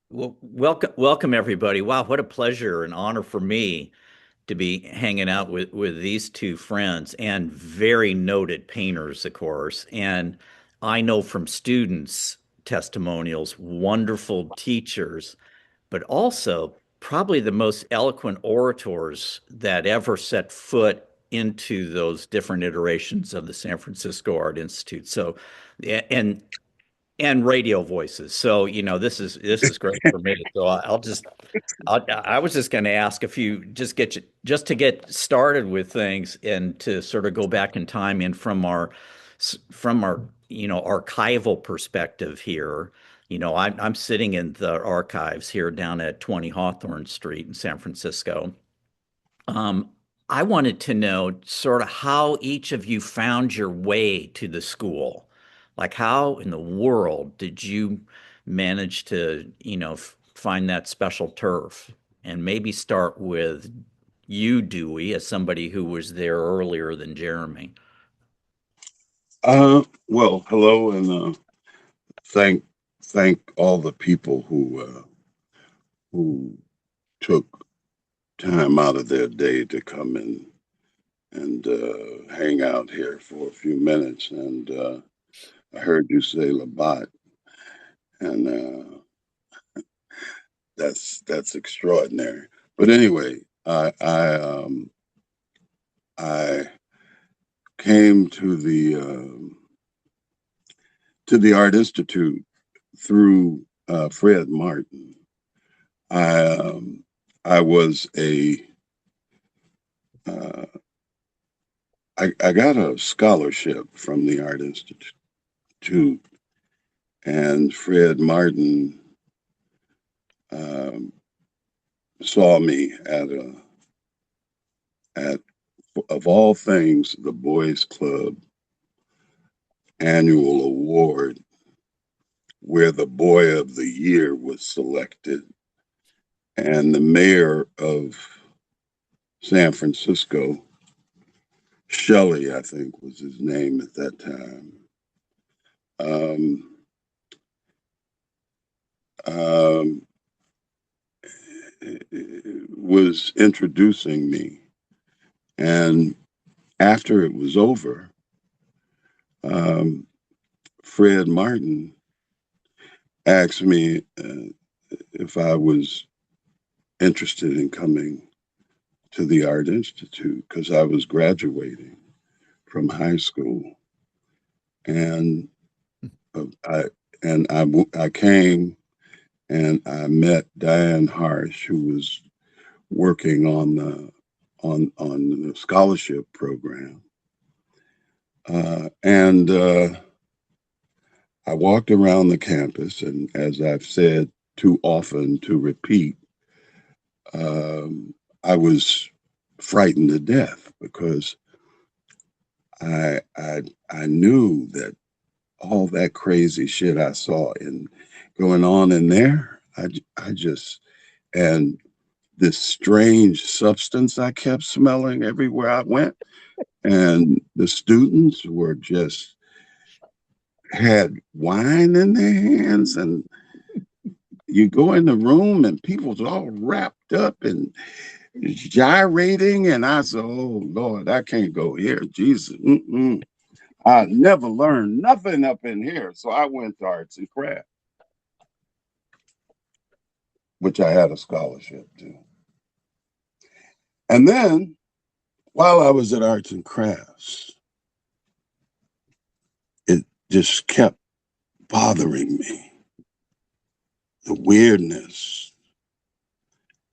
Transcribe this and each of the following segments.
Well, welcome everybody. Wow, what a pleasure and honor for me to be hanging out with these two friends and very noted painters, of course. And I know from students' testimonials, wonderful teachers, but also probably the most eloquent orators that ever set foot into those different iterations of the San Francisco Art Institute. So, and radio voices. So, this is great for me. So I was just going to ask a few, just to get started with things and to sort of go back in time and from our archival perspective here. I'm sitting in the archives here down at 20 Hawthorne Street in San Francisco. Um, I wanted to know sort of how each of you found your way to the school. Like, how in the world did you manage to, find that special turf? And maybe start with you, Dewey, as somebody who was there earlier than Jeremy. Well, hello, and thank thank all the people who took time out of their day to come in and hang out here for a few minutes. And I heard you say Labat, and that's extraordinary. But anyway, I came to the Art Institute through Fred Martin. I I was a uh, I got a scholarship from the Art Institute, and Fred Martin um, saw me at of all things the Boys Club annual award, where the Boy of the Year was selected, and the mayor of San Francisco, Shelley, I think was his name at that time, um, um, was introducing me. And after it was over, um, Fred Martin asked me if I was interested in coming to the Art Institute because I was graduating from high school. And I I came and I met Diane Harsh, who was working on the scholarship program. And I walked around the campus, and as I've said too often to repeat, I was frightened to death because I knew that all that crazy shit I saw in going on in there, I just and this strange substance I kept smelling everywhere I went, and the students were just had wine in their hands, and you go in the room and people's all wrapped up and gyrating, and I said, "Oh Lord, I can't go here, Jesus." Mm-mm. I never learned nothing up in here, so I went to arts and crafts, which I had a scholarship to. And then while I was at arts and crafts, it just kept bothering me, the weirdness.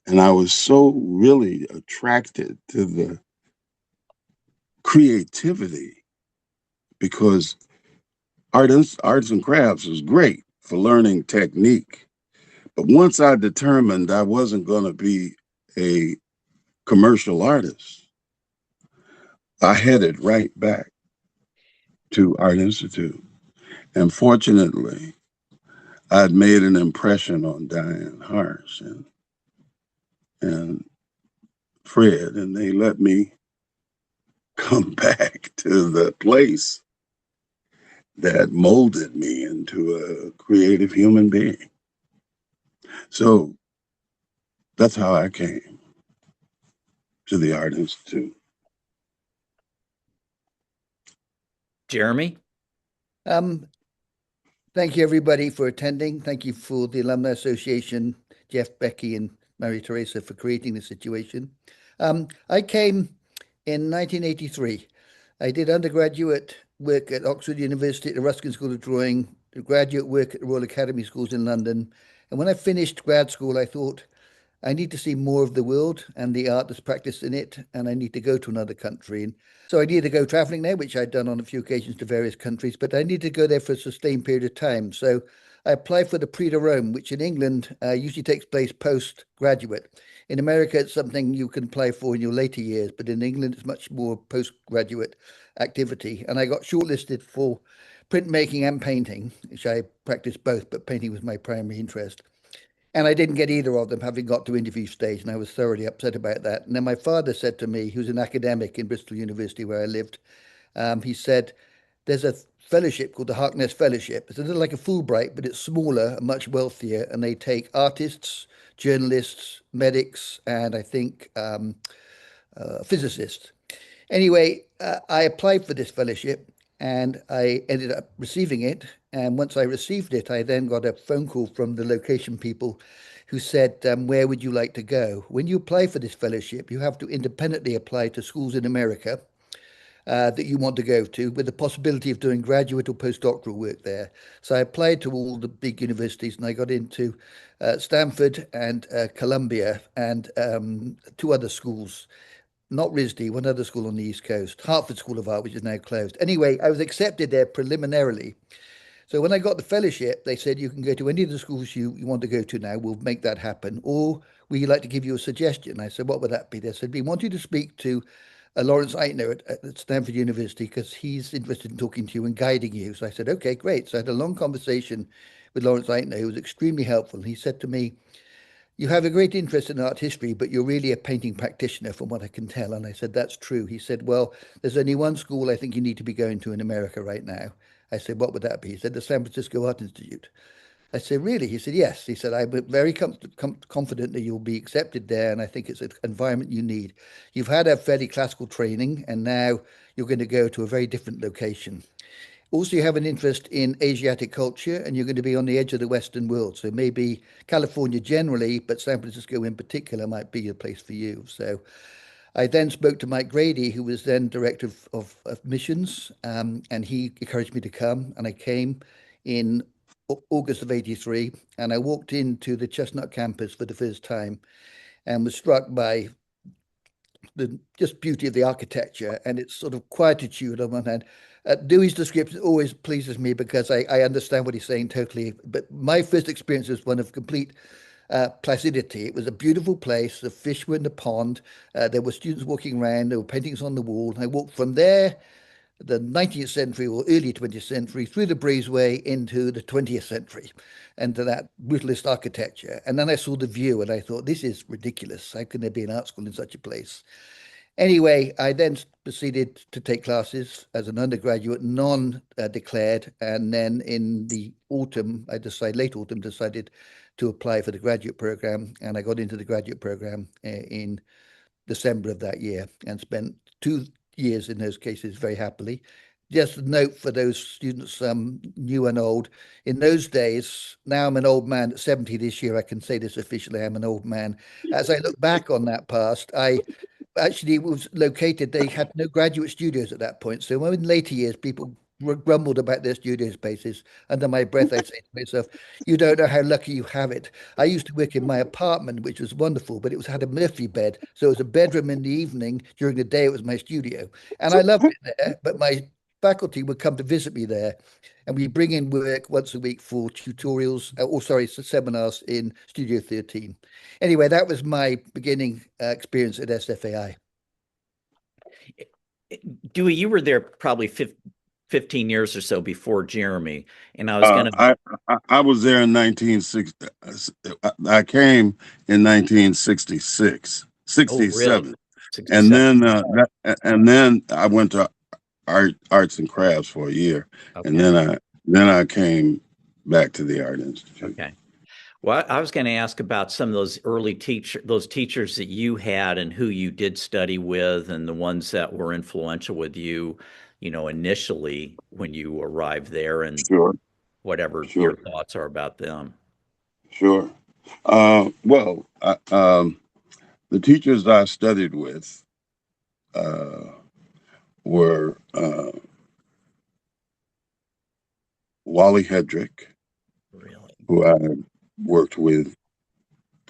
And I was so really attracted to the creativity because arts and crafts was great for learning technique. But once I determined I wasn't going to be a commercial artist, I headed right back to Art Institute. And fortunately, I'd made an impression on Diane Harsh and Fred, and they let me come back to the place that molded me into a creative human being. So that's how I came to the Art Institute. Jeremy? Um, Thank you, everybody, for attending. Thank you for the Alumni Association, Jeff, Becky, and Mary Teresa for creating the situation. I came in 1983. I did undergraduate work at Oxford University at the Ruskin School of Drawing, graduate work at the Royal Academy Schools in London. And when I finished grad school, I thought, I need to see more of the world and the art that's practiced in it, and I need to go to another country. And so I needed to go traveling there, which I'd done on a few occasions to various countries, but I needed to go there for a sustained period of time. So I applied for the Prix de Rome, which in England usually takes place postgraduate. In America, it's something you can apply for in your later years, but in England, it's much more postgraduate activity. And I got shortlisted for printmaking and painting, which I practiced both, but painting was my primary interest. And I didn't get either of them, having got to interview stage, and I was thoroughly upset about that. And then my father said to me, who's an academic in Bristol University where I lived, he said, there's a fellowship called the Harkness Fellowship. It's a little like a Fulbright, but it's smaller and much wealthier, and they take artists, journalists, medics, and I think physicists. Anyway, I applied for this fellowship and I ended up receiving it. And once I received it, I then got a phone call from the location people who said, where would you like to go? When you apply for this fellowship, you have to independently apply to schools in America that you want to go to with the possibility of doing graduate or postdoctoral work there. So I applied to all the big universities and I got into Stanford and Columbia and two other schools, not RISD, one other school on the East Coast, Hartford School of Art, which is now closed. Anyway, I was accepted there preliminarily. So when I got the fellowship, they said, you can go to any of the schools you want to go to now. We'll make that happen. Or we'd like to give you a suggestion. I said, what would that be? They said, we want you to speak to Lawrence Eitner at Stanford University because he's interested in talking to you and guiding you. So I said, okay, great. So I had a long conversation with Lawrence Eitner, who was extremely helpful. He said to me, you have a great interest in art history, but you're really a painting practitioner from what I can tell. And I said, that's true. He said, well, there's only one school I think you need to be going to in America right now. I said, what would that be? He said, the San Francisco Art Institute. I said, really? He said, yes. He said, I'm very confident that you'll be accepted there. And I think it's an environment you need. You've had a fairly classical training, and now you're going to go to a very different location. Also, you have an interest in Asiatic culture, and you're going to be on the edge of the Western world. So maybe California generally, but San Francisco in particular might be a place for you. So I then spoke to Mike Grady, who was then director of missions, and he encouraged me to come. And I came in August of '83, and I walked into the Chestnut campus for the first time and was struck by the just beauty of the architecture and its sort of quietude on one hand. Dewey's description always pleases me because I understand what he's saying totally. But my first experience was one of complete placidity. It was a beautiful place. The fish were in the pond. There were students walking around. There were paintings on the wall. I walked from there, the 19th century or early 20th century, through the breezeway into the 20th century and to that brutalist architecture. And then I saw the view and I thought, this is ridiculous. How can there be an art school in such a place? Anyway, I then proceeded to take classes as an undergraduate, non-declared, and then in the autumn, late autumn, decided to apply for the graduate program, and I got into the graduate program in December of that year and spent 2 years in those cases very happily. Just a note for those students, new and old. In those days, now I'm an old man at 70 this year, I can say this officially, I'm an old man. As I look back on that past, I actually was located, they had no graduate studios at that point. So in later years, people grumbled about their studio spaces. Under my breath, I say to myself, you don't know how lucky you have it. I used to work in my apartment, which was wonderful, but it had a Murphy bed. So it was a bedroom in the evening. During the day, it was my studio. And I loved it there, but my faculty would come to visit me there. And we bring in work once a week for tutorials, seminars in Studio 13. Anyway, that was my beginning experience at SFAI. Dewey, you were there probably 15 years or so before Jeremy, and I was going to. I was there in 1960. I came in 1966, 67, and then I went to arts and crafts for a year, Okay. and then I came back to the Art Institute. Okay. Well, I was going to ask about some of those teachers that you had and who you did study with, and the ones that were influential with you, initially when you arrived there, and Sure, whatever sure, your thoughts are about them. sure. Well, the teachers I studied with uh, were Wally Hedrick, Really? who I worked with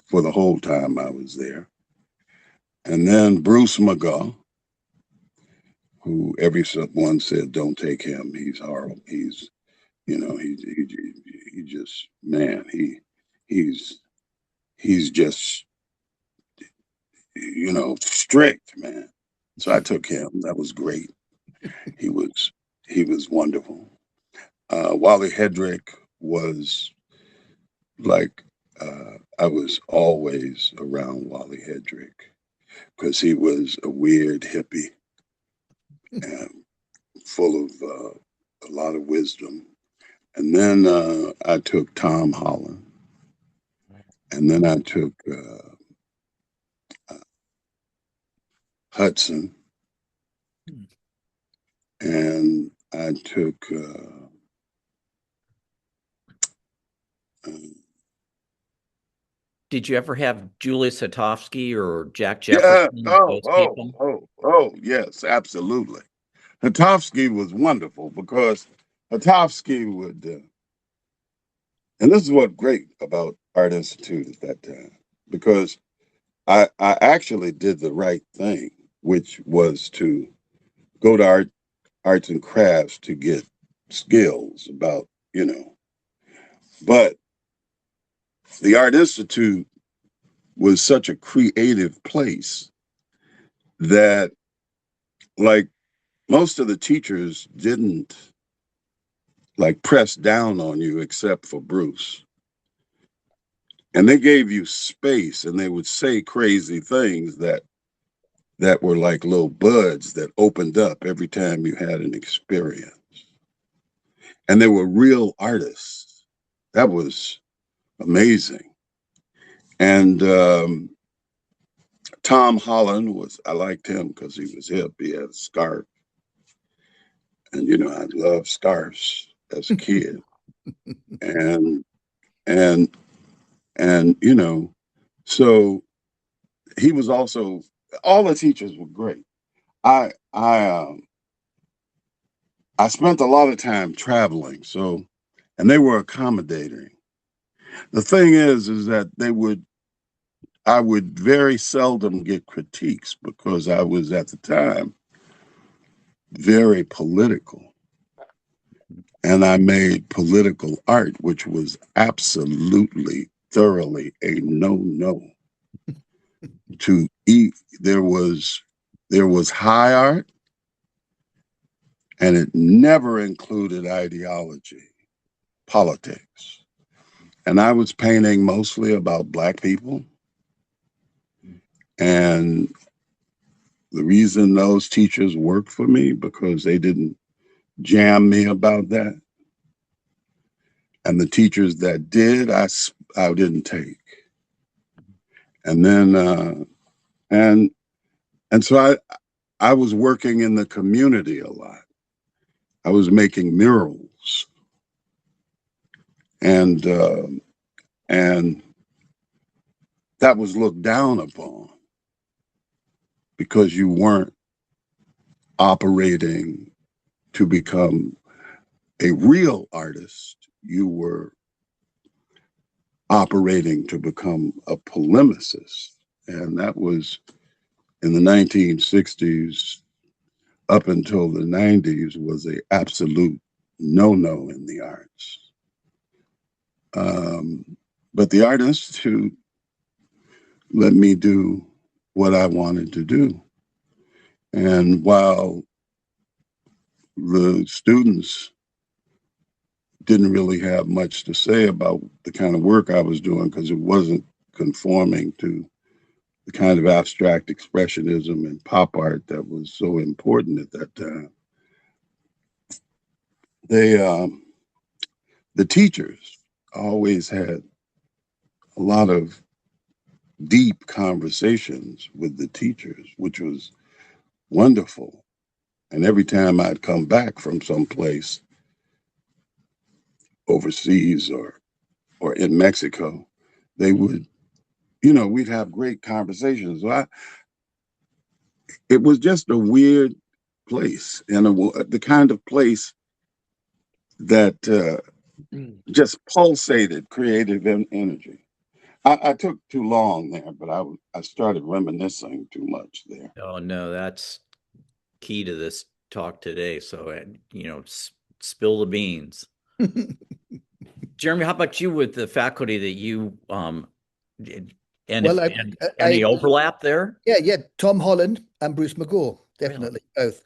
for the whole time I was there, and then Bruce McGaw, who everyone said don't take him. He's horrible. He just man he's he's just strict, man. So I took him. That was great. He was he was wonderful. Wally Hedrick was like I was always around Wally Hedrick because he was a weird hippie and full of a lot of wisdom. And then I took Tom Holland, and then I took Hudson, Hmm. and I took uh, Did you ever have Julius Satofsky or Jack yeah. Jefferson, those people? Yes, absolutely. Hatofsky was wonderful because Hatofsky would, and this is what great about Art Institute at that time, because I actually did the right thing, which was to go to arts and crafts to get skills about, but the Art Institute was such a creative place that, like, most of the teachers didn't like press down on you except for Bruce. And they gave you space and they would say crazy things that were like little buds that opened up every time you had an experience. And they were real artists. That was amazing. And Tom Holland I liked him because he was hip. He had a scarf. And, I loved scarves as a kid. And, and, and, so he was also, all the teachers were great. I, I, um, I spent a lot of time traveling. So, and they were accommodating. The thing is that I would very seldom get critiques because I was at the time very political. And I made political art, which was absolutely, thoroughly a no-no to eat. There was high art, and it never included ideology, politics. And I was painting mostly about Black people. And the reason those teachers worked for me because they didn't jam me about that. And the teachers that did, I didn't take. And then and and so I was working in the community a lot. I was making murals, and and that was looked down upon because you weren't operating to become a real artist. You were operating to become a polemicist. And that was in the 1960s up until the 90s was a absolute no-no in the arts. But the Art Institute let me do what I wanted to do. And while the students didn't really have much to say about the kind of work I was doing because it wasn't conforming to the kind of abstract expressionism and pop art that was so important at that time. They, the teachers always had a lot of deep conversations with the teachers, which was wonderful. And every time I'd come back from someplace overseas or in Mexico, they would, we'd have great conversations. So it was just a weird place and the kind of place that just pulsated creative energy. I took too long there, but I started reminiscing too much there. Oh no, that's key to this talk today. So, spill the beans. Jeremy, how about you with the faculty that you and Well, and any overlap there? yeah, Tom Holland and Bruce McGaw, Really? definitely both.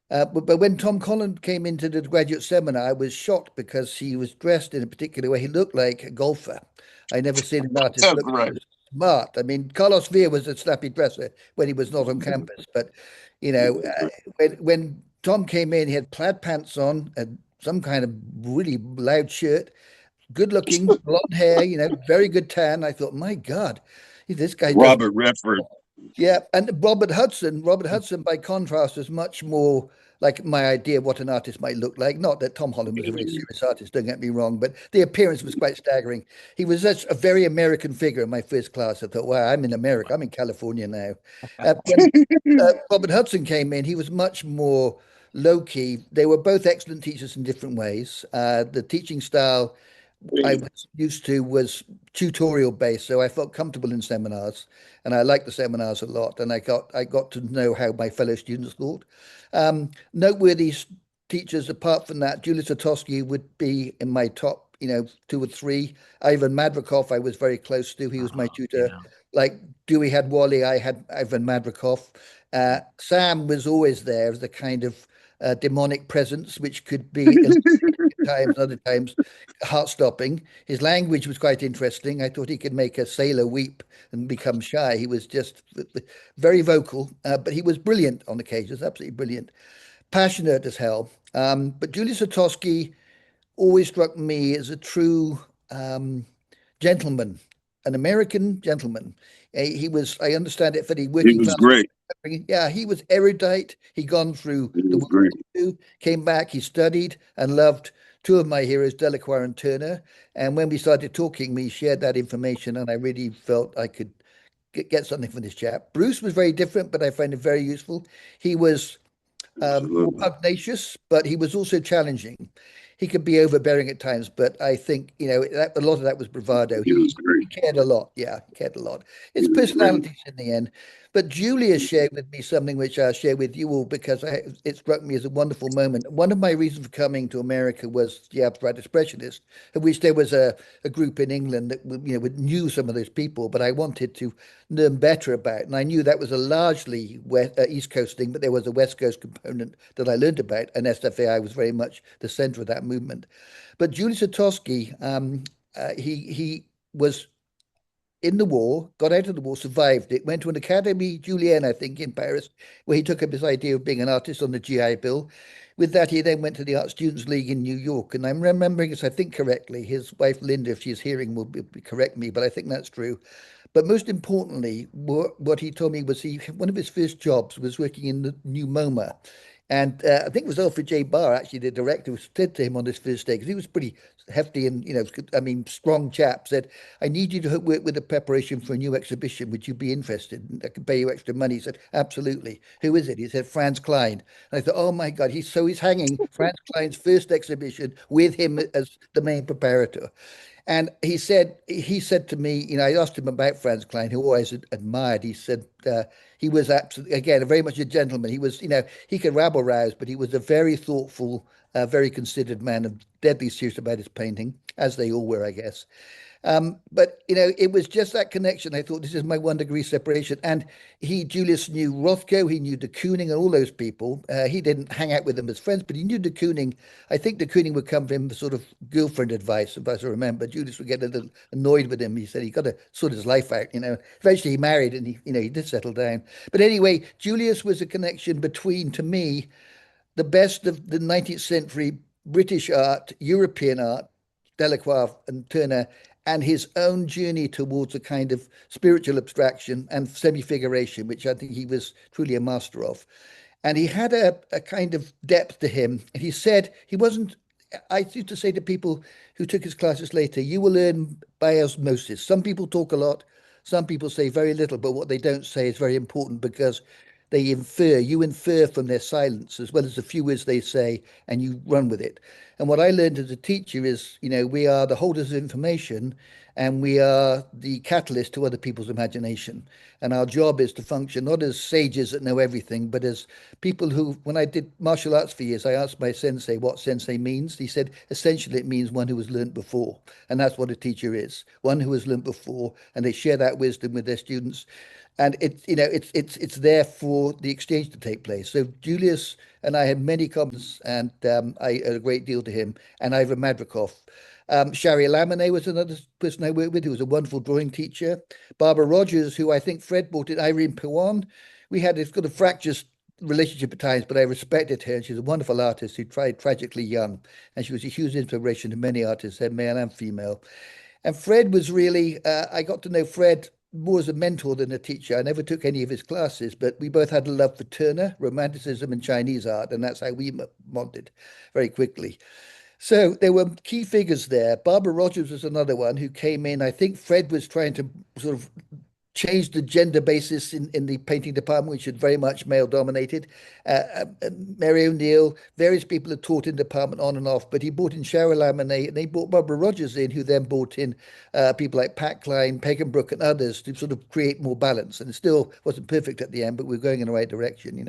But when Tom Holland came into the graduate seminar, I was shocked because he was dressed in a particular way. He looked like a golfer. I never seen an artist That's look right. so smart. I mean, Carlos Veer was a snappy dresser when he was not on campus, but when Tom came in, he had plaid pants on and some kind of really loud shirt, good looking, blonde hair, very good tan. I thought, my God, this guy does. Robert Redford. Yeah, and Robert Hudson, by contrast, is much more like my idea of what an artist might look like. Not that Tom Holland was a very serious artist, don't get me wrong, but the appearance was quite staggering. He was such a very American figure in my first class. I thought, wow, I'm in America. I'm in California now. When Robert Hudson came in, he was much more low key. They were both excellent teachers in different ways. The teaching style I was used to was tutorial based, so I felt comfortable in seminars, and I liked the seminars a lot. And I got to know how my fellow students thought. Noteworthy teachers apart from that, Julius Satosky would be in my top, two or three. Ivan Madrakov, I was very close to. He was my tutor. Yeah. Like Dewey had Wally, I had Ivan Madrakov. Sam was always there as a kind of demonic presence, which could be times, other times heart-stopping. His language was quite interesting. I thought he could make a sailor weep and become shy. He was just very vocal, but he was brilliant on occasions, absolutely brilliant, passionate as hell. But Julius Satosky always struck me as a true gentleman, an American gentleman. He was, I understand it, for the He working was class. great. Yeah, he was erudite. He'd gone through He the was World great. War II, came back, he studied and loved two of my heroes, Delacroix and Turner. And when we started talking, we shared that information, and I really felt I could get something from this chap. Bruce was very different, but I find it very useful. He was more Absolutely. pugnacious, but he was also challenging. He could be overbearing at times, but I think a lot of that was bravado. He was He great. cared a lot. Yeah, he cared a lot. He It's was great. personalities in the end. But Julia shared with me something which I'll share with you all because it struck me as a wonderful moment. One of my reasons for coming to America was the abstract expressionist, of which there was a group in England that knew some of those people, but I wanted to learn better about. And I knew that was a largely East Coast thing, but there was a West Coast component that I learned about, and SFAI was very much the center of that movement. But Julius Satosky, he was in the war, got out of the war, survived it, went to an Académie Julienne, I think, in Paris, where he took up his idea of being an artist on the GI Bill. With that, he then went to the Art Students League in New York. And I'm remembering this, I think, correctly. His wife, Linda, if she's hearing, will correct me, but I think that's true. But most importantly, what he told me was one of his first jobs was working in the new MoMA. And I think it was Alfred J. Barr, actually, the director, who said to him on his first day, because he was pretty hefty and, I mean, strong chap, said, I need you to work with the preparation for a new exhibition. Would you be interested? I could pay you extra money. He said, absolutely. Who is it? He said, Franz Klein. And I thought, oh my God, he's hanging Franz Klein's first exhibition with him as the main preparator. And he said to me, I asked him about Franz Klein, who always admired. He said he was absolutely, again, very much a gentleman. He was, he could rabble rouse, but he was a very thoughtful, very considered man and deadly serious about his painting, as they all were, I guess. But it was just that connection. I thought this is my 1 degree separation. And Julius knew Rothko, he knew de Kooning and all those people. He didn't hang out with them as friends, but he knew de Kooning. I think de Kooning would come from him for sort of girlfriend advice, if I remember. Julius would get a little annoyed with him. He said he got to sort his life out. Eventually he married and he did settle down. But anyway, Julius was a connection between, to me, the best of the 19th century British art, European art, Delacroix and Turner, and his own journey towards a kind of spiritual abstraction and semi-figuration, which I think he was truly a master of. And he had a kind of depth to him. And he said he wasn't, I used to say to people who took his classes later, you will learn by osmosis. Some people talk a lot, some people say very little, but what they don't say is very important because they infer, you infer from their silence as well as the few words they say, and you run with it. And what I learned as a teacher is, we are the holders of information and we are the catalyst to other people's imagination. And our job is to function not as sages that know everything, but as people who, when I did martial arts for years, I asked my sensei what sensei means. He said, essentially, it means one who has learned before. And that's what a teacher is, one who has learned before, and they share that wisdom with their students. And it's there for the exchange to take place. So Julius and I had many comments, and I owe a great deal to him, and Ivor Madrikoff. Shari Lamine was another person I worked with who was a wonderful drawing teacher. Barbara Rogers, who I think Fred brought in, Irene Piwan. We had this kind of fractious relationship at times, but I respected her. And she's a wonderful artist who tried tragically young, and she was a huge inspiration to many artists, male and female. And Fred was really, I got to know Fred more as a mentor than a teacher. I never took any of his classes, but we both had a love for Turner, Romanticism, and Chinese art, and that's how we bonded very quickly. So there were key figures there. Barbara Rogers was another one who came in. I think Fred was trying to sort of changed the gender basis in the painting department, which had very much male dominated. Mary O'Neill, various people had taught in the department on and off, but he brought in Cheryl Lamine and they brought Barbara Rogers in, who then brought in people like Pat Klein, Pegenbrook, and others to sort of create more balance. And it still wasn't perfect at the end, but we are going in the right direction.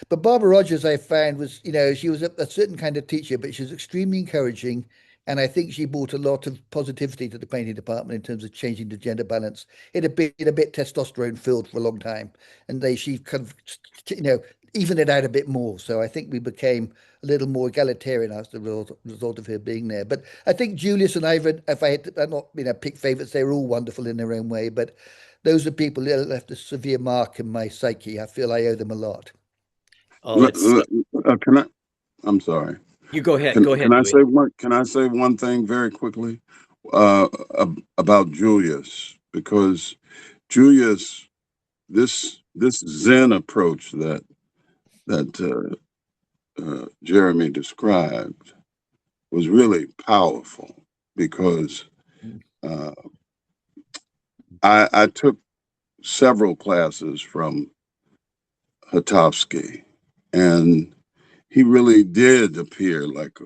But Barbara Rogers, I found, was, she was a certain kind of teacher, but she was extremely encouraging. And I think she brought a lot of positivity to the painting department in terms of changing the gender balance. It had been a bit testosterone filled for a long time, and she kind of, evened it out a bit more. So I think we became a little more egalitarian as the result of her being there. But I think Julius and Ivan, if I had to, not pick favorites, they were all wonderful in their own way. But those are people that left a severe mark in my psyche. I feel I owe them a lot. Oh, it's Can I? I'm sorry. You go ahead. Can Go can ahead, I Dewey. say one? Can I say one thing very quickly uh, about Julius? Because Julius, this Zen approach that Jeremy described was really powerful because uh, I took several classes from Hatovsky, and he really did appear like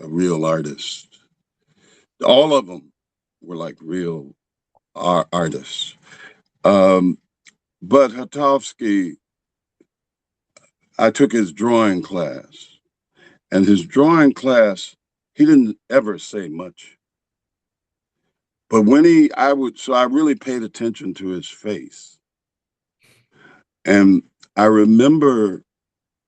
a real artist. All of them were like real artists. Um, but Hatovsky, I took his drawing class, and his drawing class, he didn't ever say much. But when so I really paid attention to his face. And I remember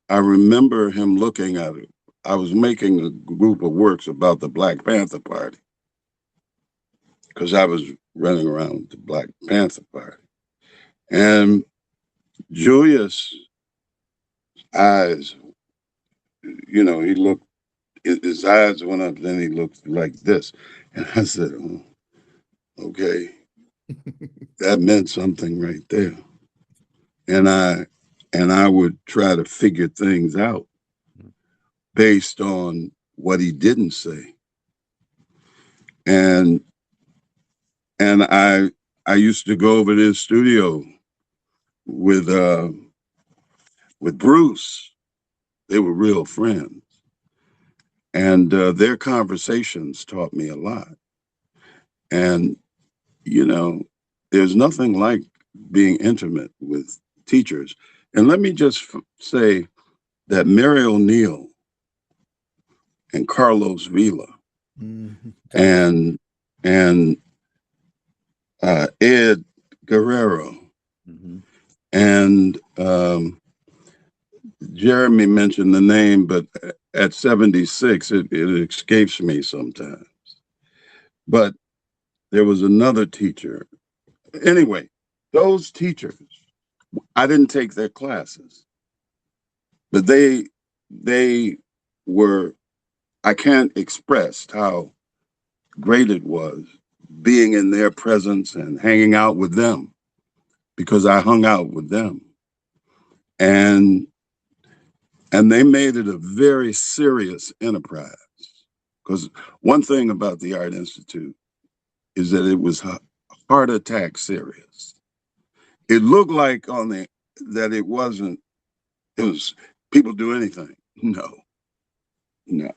him looking at it. I was making a group of works about the Black Panther Party because I was running around with the Black Panther Party. And Julius' eyes, he looked, his eyes went up, then he looked like this. And I said, oh, okay, that meant something right there. And I would try to figure things out based on what he didn't say. And and I used to go over to his studio with Bruce. They were real friends. And their conversations taught me a lot. And, there's nothing like being intimate with teachers. And let me just say that Mary O'Neill and Carlos Vila and Ed Guerrero and Jeremy mentioned the name, but at 76, it escapes me sometimes. But there was another teacher. Anyway, those teachers, I didn't take their classes, but they were, I can't express how great it was being in their presence and hanging out with them, because I hung out with them. And they made it a very serious enterprise. Because one thing about the Art Institute is that it was heart attack serious. It looked like on the that it wasn't. It was people do anything. No, no,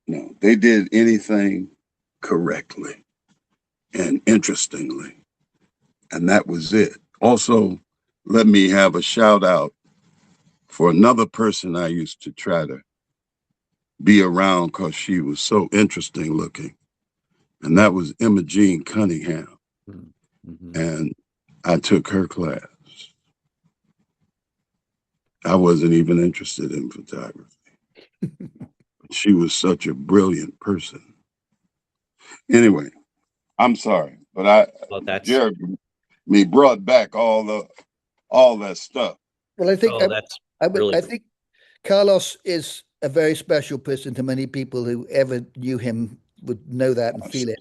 no. They did anything correctly and interestingly, and that was it. Also, let me have a shout out for another person I used to try to be around because she was so interesting looking, and that was Imogene Cunningham. Mm-hmm. And I took her class. I wasn't even interested in photography. She was such a brilliant person. Anyway, I'm sorry, but Well, that's Jared, me brought back all that stuff. Well, I think oh, that's really I think Carlos is a very special person to many people who ever knew him would know that and feel it.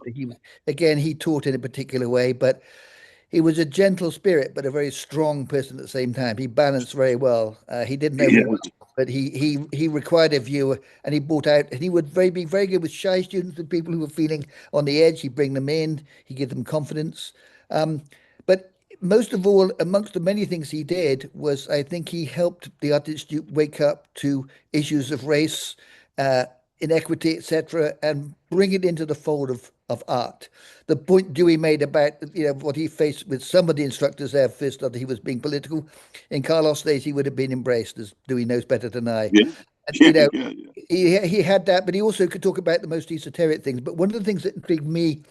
Again, he taught in a particular way, but he was a gentle spirit, but a very strong person at the same time. He balanced very well. He didn't overwhelm, Yes, but he required a view, and he brought out. And he would be very good with shy students and people who were feeling on the edge. He'd bring them in. He'd give them confidence. But most of all, amongst the many things he did was, I think he helped the Art Institute wake up to issues of race, uh, inequity, etc., and bring it into the fold of art. The point Dewey made about what he faced with some of the instructors there first that he was being political. In Carlos' days, he would have been embraced, as Dewey knows better than I. yeah, And yeah, yeah, yeah. he had that, but he also could talk about the most esoteric things. But one of the things that intrigued me,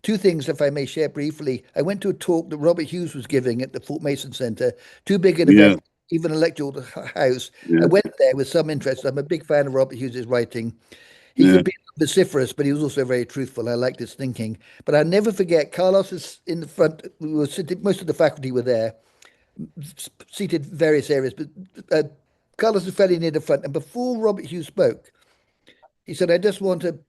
two things, if I may share briefly. I went to a talk that Robert Hughes was giving at the Fort Mason Center, too big an Yeah, event, even a lecture house. I yeah, went there with some interest. I'm a big fan of Robert Hughes's writing. He yeah, could be vociferous, but he was also very truthful. I liked his thinking. But I'll never forget, Carlos is in the front. We were sitting, most of the faculty were there, seated various areas, but uh, Carlos was fairly near the front. And before Robert Hughes spoke, he said, I just want to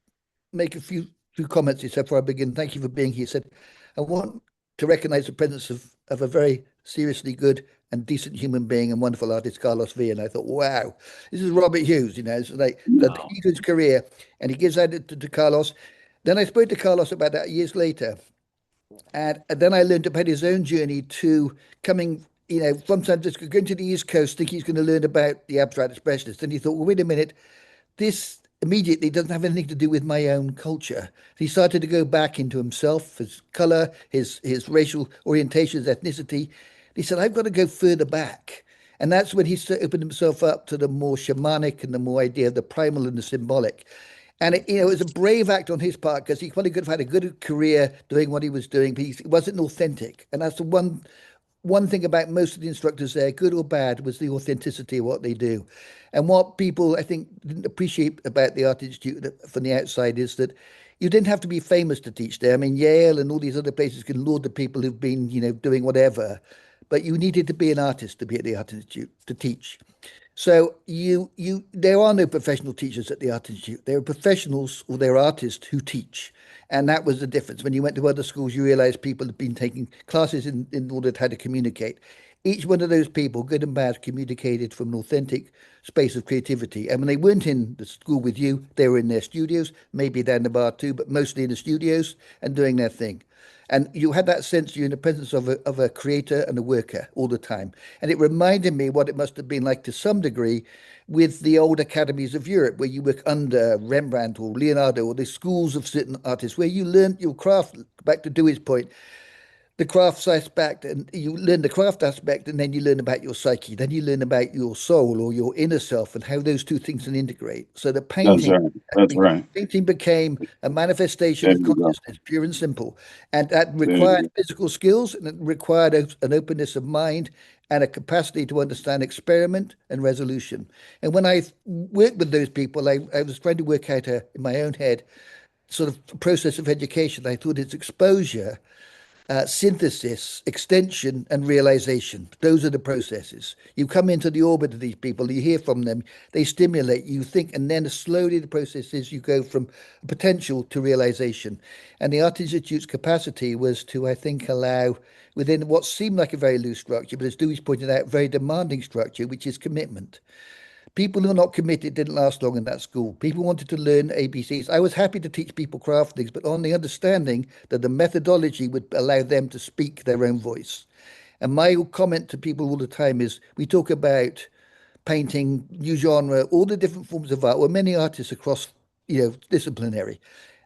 make a few comments. He said, before I begin, thank you for being here. He said, I want to recognize the presence of a very seriously good and decent human being and wonderful artist, Carlos V. And I thought, wow, this is Robert Hughes, it's like the wow. key to his career. And he gives that to Carlos. Then I spoke to Carlos about that years later. And then I learned about his own journey to coming, from San Francisco, going to the East Coast, thinking he's going to learn about the abstract expressionists. And he thought, well, wait a minute, this immediately doesn't have anything to do with my own culture. He started to go back into himself, his color, his racial orientation, his ethnicity. He said, I've got to go further back. And that's when he opened himself up to the more shamanic and the more idea of the primal and the symbolic. And it was a brave act on his part because he probably could have had a good career doing what he was doing, but he wasn't authentic. And that's the one thing about most of the instructors there, good or bad, was the authenticity of what they do. And what people, I think, didn't appreciate about the Art Institute from the outside is that you didn't have to be famous to teach there. I mean, Yale and all these other places can laud the people who've been, doing whatever, but you needed to be an artist to be at the Art Institute to teach. So there are no professional teachers at the Art Institute. There are professionals or there are artists who teach. And that was the difference. When you went to other schools, you realized people had been taking classes in order to how to communicate. Each one of those people, good and bad, communicated from an authentic space of creativity. And when they weren't in the school with you, they were in their studios, maybe down the bar too, but mostly in the studios and doing their thing. And you had that sense you're in the presence of a creator and a worker all the time. And it reminded me what it must have been like to some degree with the old academies of Europe, where you work under Rembrandt or Leonardo or the schools of certain artists, where you learned your craft, back to Dewey's point, the craft aspect, and you learn the craft aspect, and then you learn about your psyche, then you learn about your soul or your inner self and how those two things can integrate. So the that's painting, right. That's right. painting became a manifestation There of you go. consciousness, pure and simple, and that There you required go. physical skills and it required an openness of mind and a capacity to understand experiment and resolution. And when I worked with those people, I was trying to work out in my own head sort of process of education. I thought it's exposure synthesis, extension, and realization. Those are the processes. You come into the orbit of these people, you hear from them, they stimulate you, think, and then slowly the process is you go from potential to realization. And the Art Institute's capacity was to, I think, allow within what seemed like a very loose structure, but as Dewey's pointed out, very demanding structure, which is commitment. People who are not committed didn't last long in that school. People wanted to learn ABCs. I was happy to teach people craft things, but on the understanding that the methodology would allow them to speak their own voice. And my comment to people all the time is we talk about painting, new genre, all the different forms of art. Well, many artists across, disciplinary.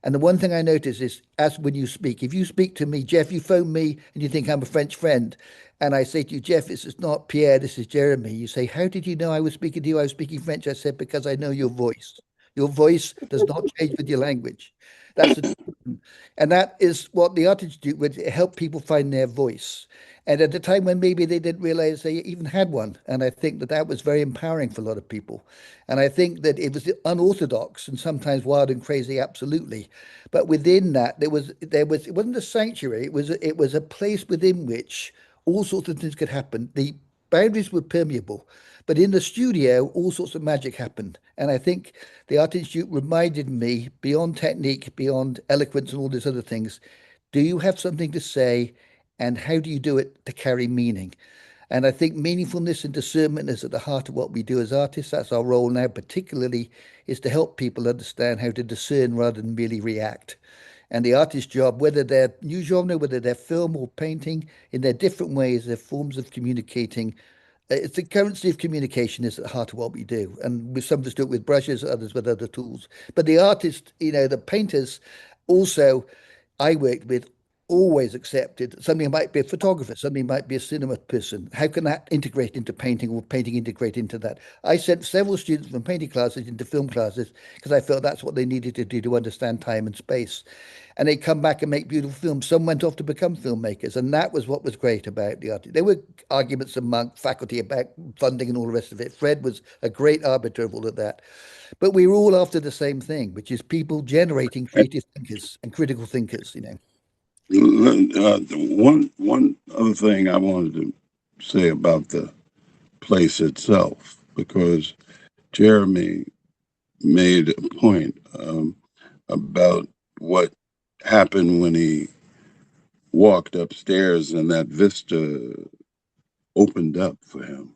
And the one thing I notice is, as when you speak, if you speak to me, Jeff, you phone me and you think I'm a French friend, and I say to you, Jeff, this is not Pierre, this is Jeremy. You say, how did you know I was speaking to you? I was speaking French. I said, because I know your voice. Your voice does not change with your language. That's the, and that is what the Art Institute would help people find their voice. And at the time when maybe they didn't realize they even had one. And I think that that was very empowering for a lot of people. And I think that it was unorthodox and sometimes wild and crazy, absolutely. But within that, it wasn't a sanctuary. It was a place within which all sorts of things could happen. The boundaries were permeable, but in the studio, all sorts of magic happened. And I think the Art Institute reminded me, beyond technique, beyond eloquence, and all these other things, do you have something to say, and how do you do it to carry meaning? And I think meaningfulness and discernment is at the heart of what we do as artists. That's our role now, particularly, is to help people understand how to discern rather than merely react. And the artist's job, whether they're new genre, whether they're film or painting, in their different ways, their forms of communicating. It's the currency of communication is at the heart of what we do. And some of us do it with brushes, others with other tools. But the artists, the painters also I worked with always accepted somebody might be a photographer, somebody might be a cinema person. How can that integrate into painting or painting integrate into that? I sent several students from painting classes into film classes because I felt that's what they needed to do to understand time and space. And they come back and make beautiful films. Some went off to become filmmakers, and that was what was great about the art. There were arguments among faculty about funding and all the rest of it. Fred was a great arbiter of all of that. But we were all after the same thing, which is people generating creative thinkers and critical thinkers. One other thing I wanted to say about the place itself, because Jeremy made a point about what happened when he walked upstairs and that vista opened up for him.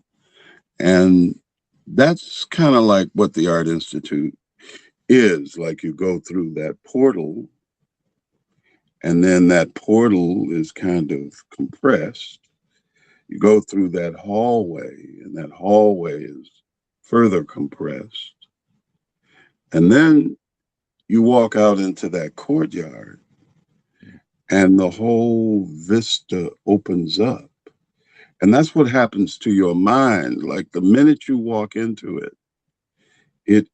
And that's kind of like what the Art Institute is. Like you go through that portal, and then that portal is kind of compressed. You go through that hallway, and that hallway is further compressed. And then you walk out into that courtyard, and the whole vista opens up. And that's what happens to your mind. Like the minute you walk into it, it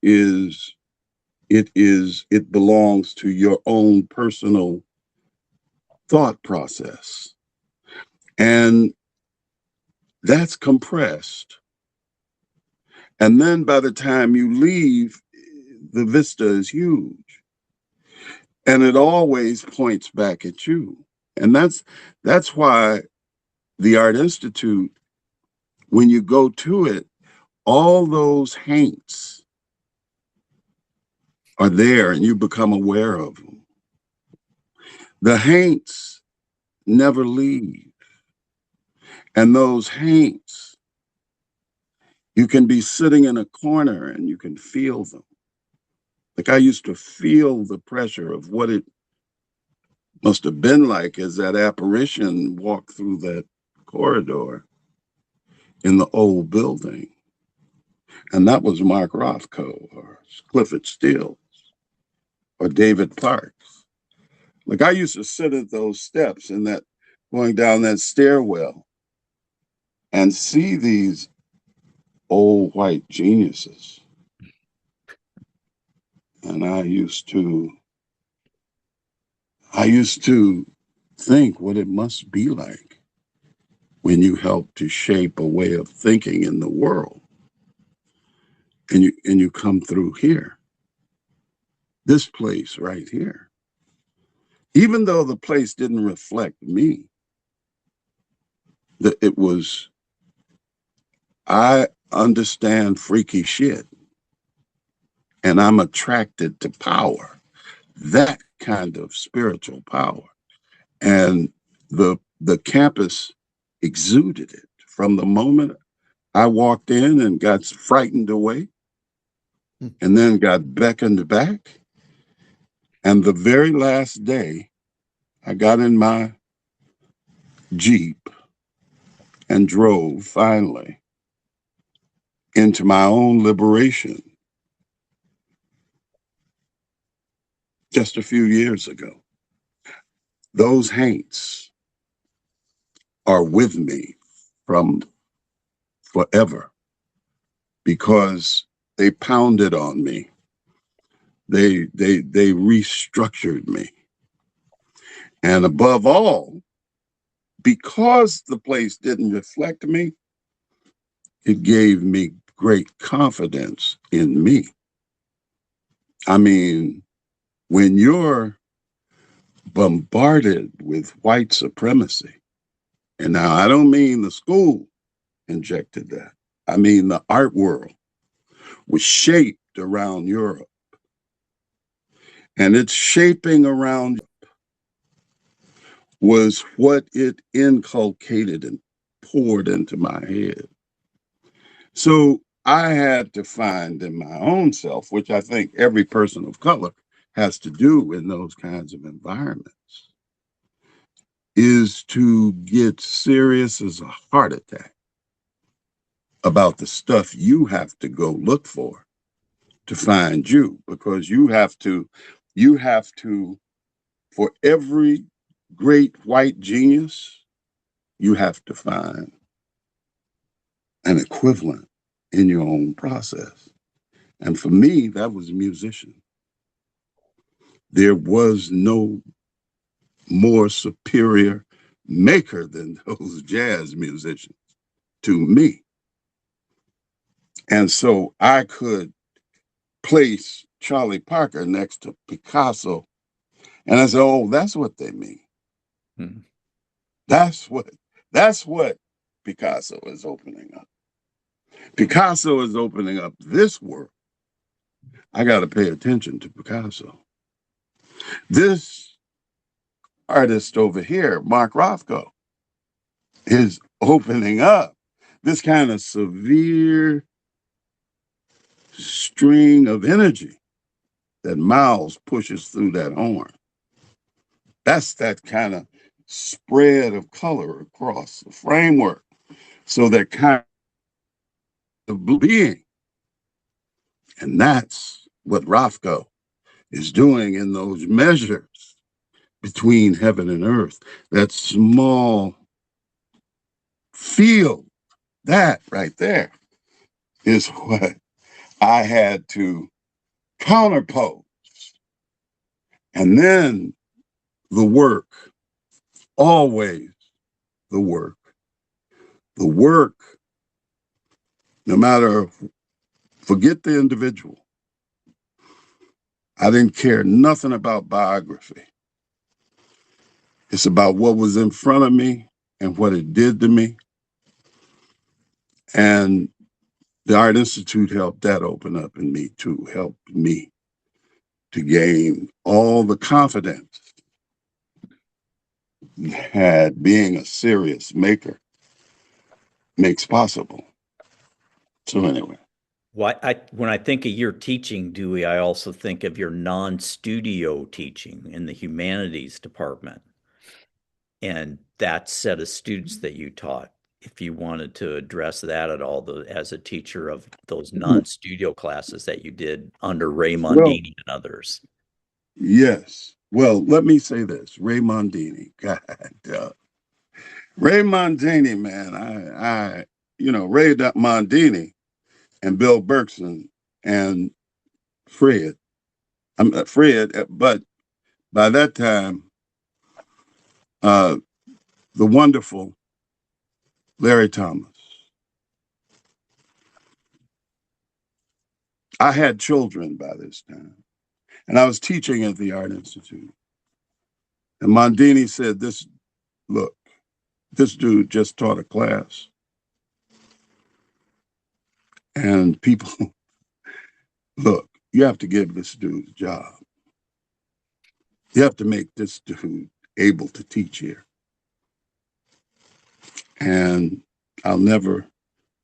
belongs to your own personal thought process. And that's compressed. And then by the time you leave, the vista is huge. And it always points back at you. And that's why the Art Institute, when you go to it, all those haints are there and you become aware of them. The haints never leave. And those haints, you can be sitting in a corner and you can feel them. Like I used to feel the pressure of what it must have been like as that apparition walked through that corridor in the old building. And that was Mark Rothko or Clifford Stills or David Parks. Like I used to sit at those steps and that going down that stairwell and see these old white geniuses. And I used to think what it must be like when you help to shape a way of thinking in the world. And you come through here, this place right here. Even though the place didn't reflect me, that it was, I understand freaky shit and I'm attracted to power, that kind of spiritual power. And the campus exuded it from the moment I walked in and got frightened away and then got beckoned back. And the very last day, I got in my Jeep and drove finally into my own liberation just a few years ago. Those haints are with me from forever because they pounded on me. They restructured me. And above all, because the place didn't reflect me, it gave me great confidence in me. I mean, when you're bombarded with white supremacy, and now I don't mean the school injected that, I mean the art world was shaped around Europe, and its shaping around was what it inculcated and poured into my head. So I had to find in my own self, which I think every person of color has to do in those kinds of environments, is to get serious as a heart attack about the stuff you have to go look for to find you, because you have to, for every great white genius, you have to find an equivalent in your own process. And for me, that was a musician. There was no more superior maker than those jazz musicians to me. And so I could place Charlie Parker next to Picasso. And I said, oh, that's what they mean. Hmm. That's what that's what Picasso is opening up. Picasso is opening up this world. I got to pay attention to Picasso. This artist over here, Mark Rothko, is opening up this kind of severe string of energy that Miles pushes through that horn. That's that kind of spread of color across the framework. So that kind of being. And that's what Rothko is doing in those measures between heaven and earth. That small field, that right there is what I had to counterpose. And then the work, always the work. The work, no matter, forget the individual. I didn't care nothing about biography. It's about what was in front of me and what it did to me. And the Art Institute helped that open up in me too, helped me to gain all the confidence that being a serious maker makes possible. So anyway. When I think of your teaching, Dewey, I also think of your non-studio teaching in the humanities department and that set of students that you taught. If you wanted to address that at all, as a teacher of those non-studio classes that you did under Ray Well, Mondini and others. yes. Well, let me say this. Ray Mondini, God, Ray Mondini, man, Ray Mondini and Bill Berkson and Fred. Fred, but by that time, uh, the wonderful Larry Thomas. I had children by this time, and I was teaching at the Art Institute. And Mondini said, look, this dude just taught a class. And people, look, you have to give this dude a job. You have to make this dude able to teach here. And I'll never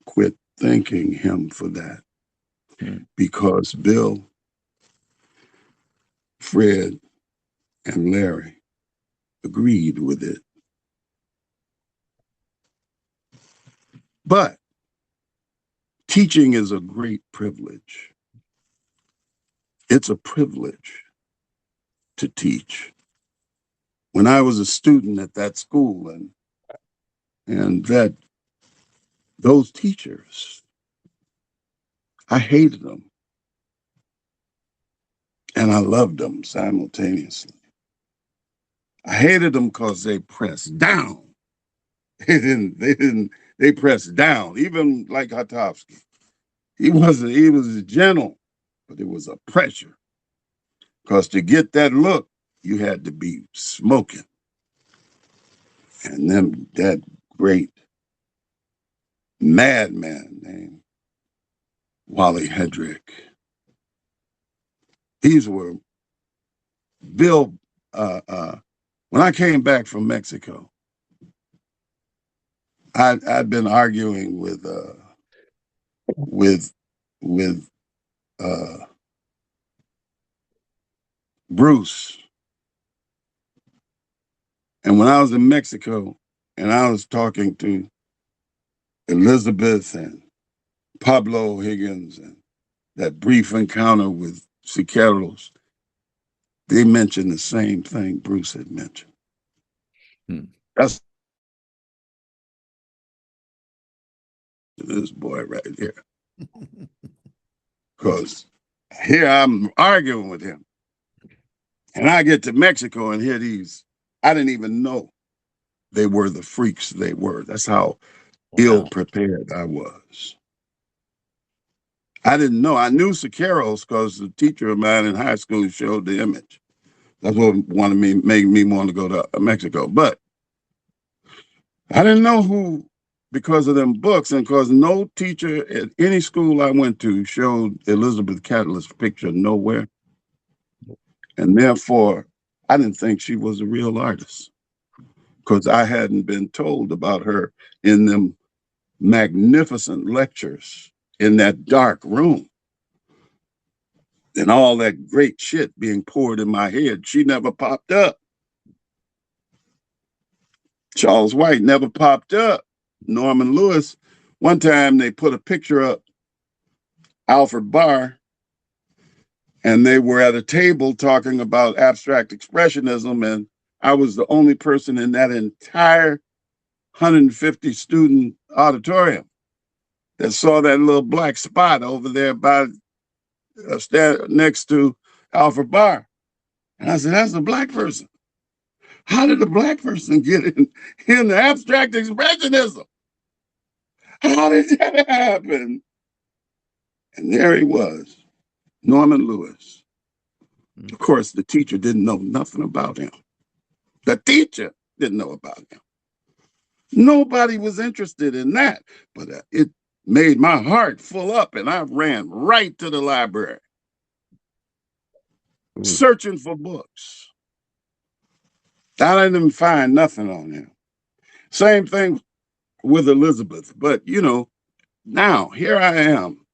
quit thanking him for that, because Bill, Fred, and Larry agreed with it. But teaching is a great privilege. It's a privilege to teach. When I was a student at that school, and that those teachers, I hated them and I loved them simultaneously. I hated them because they pressed down. They pressed down, even like Hatovsky. He was gentle, but it was a pressure. Because to get that look, you had to be smoking. And then that great madman named Wally Hedrick. These were Bill. When I came back from Mexico, I'd been arguing with Bruce. And when I was in Mexico and I was talking to Elizabeth and Pablo Higgins and that brief encounter with Siqueiros, they mentioned the same thing Bruce had mentioned. That's this boy right here. Because here I'm arguing with him. And I get to Mexico and hear these, I didn't even know they were the freaks they were. That's how ill prepared I was. I didn't know. I knew Siqueiros because the teacher of mine in high school showed the image. That's what made me want to go to Mexico. But I didn't know who, because of them books, and because no teacher at any school I went to showed Elizabeth Cataly's picture nowhere. And therefore, I didn't think she was a real artist, because I hadn't been told about her in them magnificent lectures in that dark room and all that great shit being poured in my head. She never popped up. Charles White never popped up. Norman Lewis, one time they put a picture up, Alfred Barr, and they were at a table talking about abstract expressionism, and I was the only person in that entire 150 student auditorium that saw that little black spot over there by next to Alfred Barr. And I said, that's a black person. How did a black person get in the abstract expressionism? How did that happen? And there he was, Norman Lewis. Of course, the teacher didn't know nothing about him. The teacher didn't know about him. Nobody was interested in that, but it made my heart full up, and I ran right to the library, searching for books. I didn't find nothing on him. Same thing with Elizabeth, but now here I am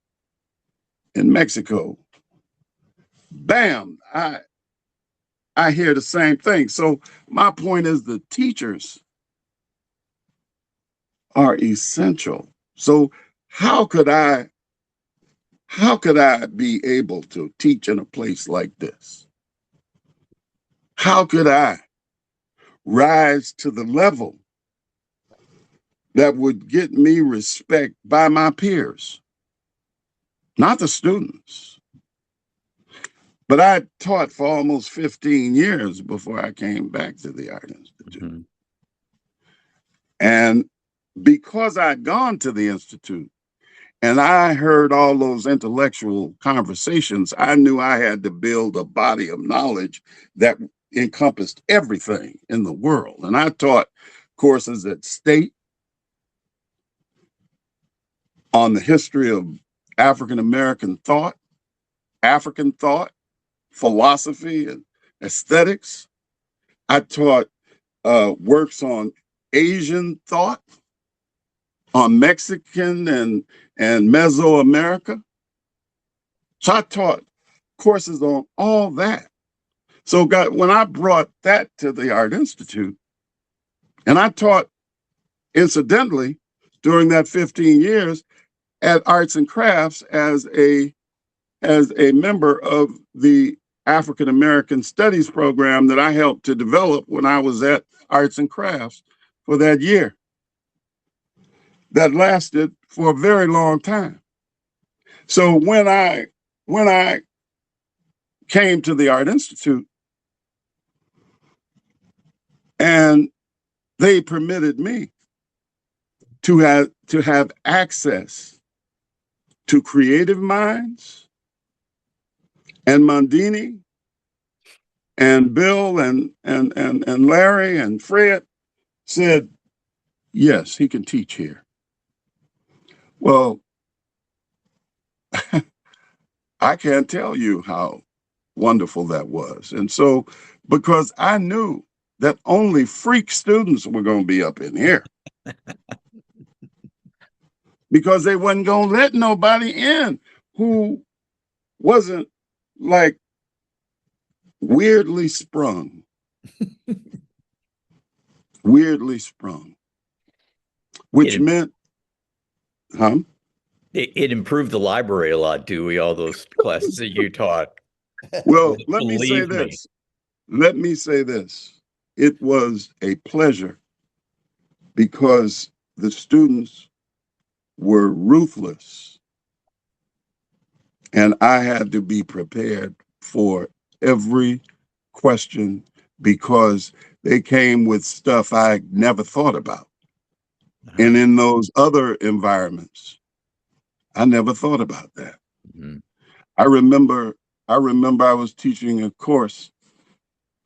in Mexico. Bam, I hear the same thing. So my point is the teachers are essential. So how could I be able to teach in a place like this? How could I rise to the level that would get me respect by my peers, not the students? But I taught for almost 15 years before I came back to the Art Institute. Mm-hmm. And because I'd gone to the Institute and I heard all those intellectual conversations, I knew I had to build a body of knowledge that encompassed everything in the world. And I taught courses at State on the history of African American thought, African thought, philosophy, and aesthetics. I taught works on Asian thought, on Mexican and Mesoamerica. So I taught courses on all that. So when I brought that to the Art Institute, and I taught, incidentally, during that 15 years at Arts and Crafts as a member of the African American Studies program that I helped to develop when I was at Arts and Crafts for that year. That lasted for a very long time. So when I came to the Art Institute and they permitted me to have access to creative minds, and Mondini and Bill and Larry and Fred said, yes, he can teach here. Well, I can't tell you how wonderful that was. And so, because I knew that only freak students were going to be up in here, because they wasn't going to let nobody in who wasn't like weirdly sprung, which meant, It improved the library a lot, Dewey, all those classes that you taught. Well, let me say Believe this. It was a pleasure because the students were ruthless, and I had to be prepared for every question because they came with stuff I never thought about. And in those other environments, I never thought about that. Mm-hmm. I remember I was teaching a course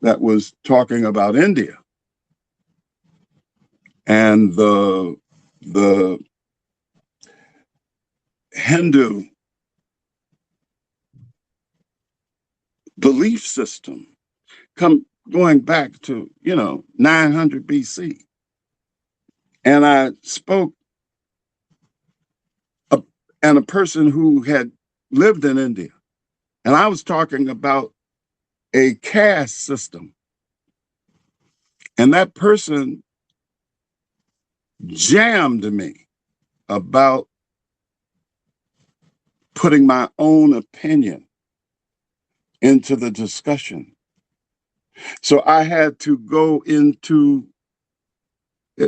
that was talking about India, and the Hindu belief system going back to 900 BC, and I spoke and a person who had lived in India, and I was talking about a caste system, and that person jammed me about putting my own opinion into the discussion. So I had to go into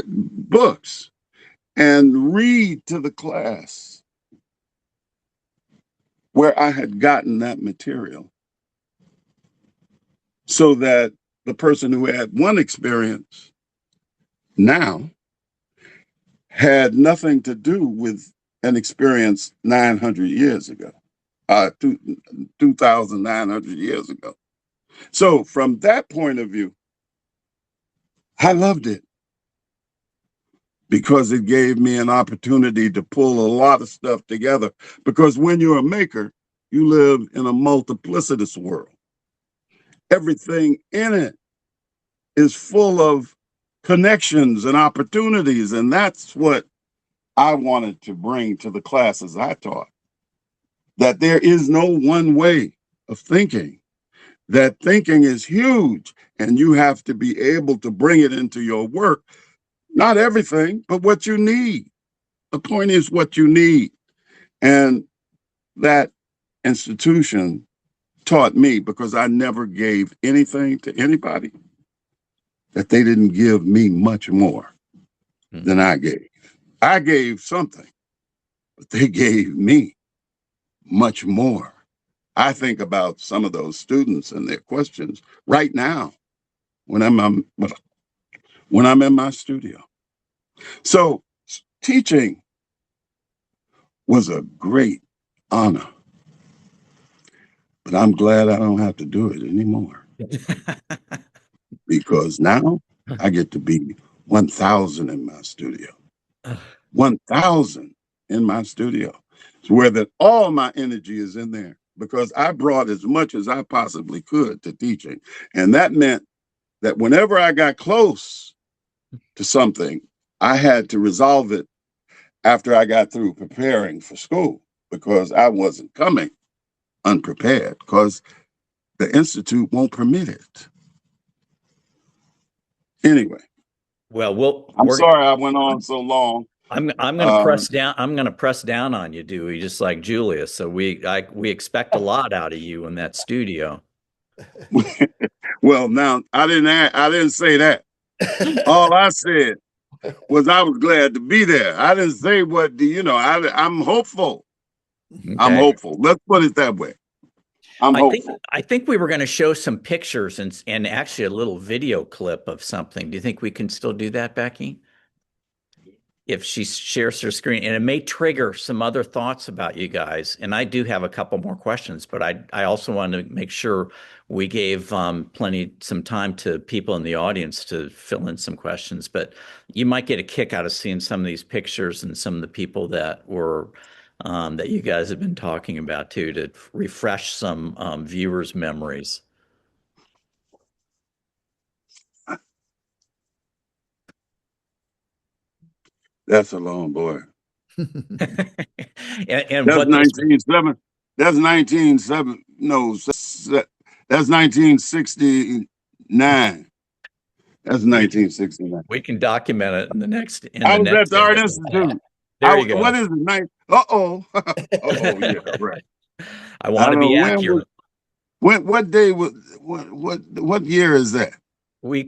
books and read to the class where I had gotten that material, so that the person who had one experience now had nothing to do with an experience 900 years ago, 2,900 years ago. So from that point of view, I loved it because it gave me an opportunity to pull a lot of stuff together. Because when you're a maker, you live in a multiplicitous world. Everything in it is full of connections and opportunities. And that's what I wanted to bring to the classes I taught, that there is no one way of thinking, that thinking is huge, and you have to be able to bring it into your work. Not everything, but what you need. The point is what you need. And that institution taught me, because I never gave anything to anybody, that they didn't give me much more than I gave. I gave something, but they gave me much more. I think about some of those students and their questions right now when I'm in my studio. So teaching was a great honor, but I'm glad I don't have to do it anymore. because now I get to be 1,000 in my studio. 1,000 in my studio. It's where that all my energy is in there because I brought as much as I possibly could to teaching. And that meant that whenever I got close to something, I had to resolve it after I got through preparing for school because I wasn't coming unprepared because the Institute won't permit it. Anyway, Well, I'm sorry I went on so long. I'm going to press down. I'm going to press down on you, Dewey, just like Julius. So we expect a lot out of you in that studio. Well, now I didn't say that. All I said was I was glad to be there. I didn't say what I'm hopeful. Okay. I'm hopeful. Let's put it that way. I'm hopeful. I think we were going to show some pictures and actually a little video clip of something. Do you think we can still do that, Becky? If she shares her screen, and it may trigger some other thoughts about you guys. And I do have a couple more questions, but I also want to make sure we gave some time to people in the audience to fill in some questions. But you might get a kick out of seeing some of these pictures and some of the people that were that you guys have been talking about too, to refresh some viewers' memories. That's a long boy. and That's what this 1970. That's 197. No, that's 1969. That's 1969. we can document it in the next I was at the Art image. Institute. There you go. What is it? Uh-oh. Uh-oh, yeah, right. I want to be accurate. What day was what year is that? We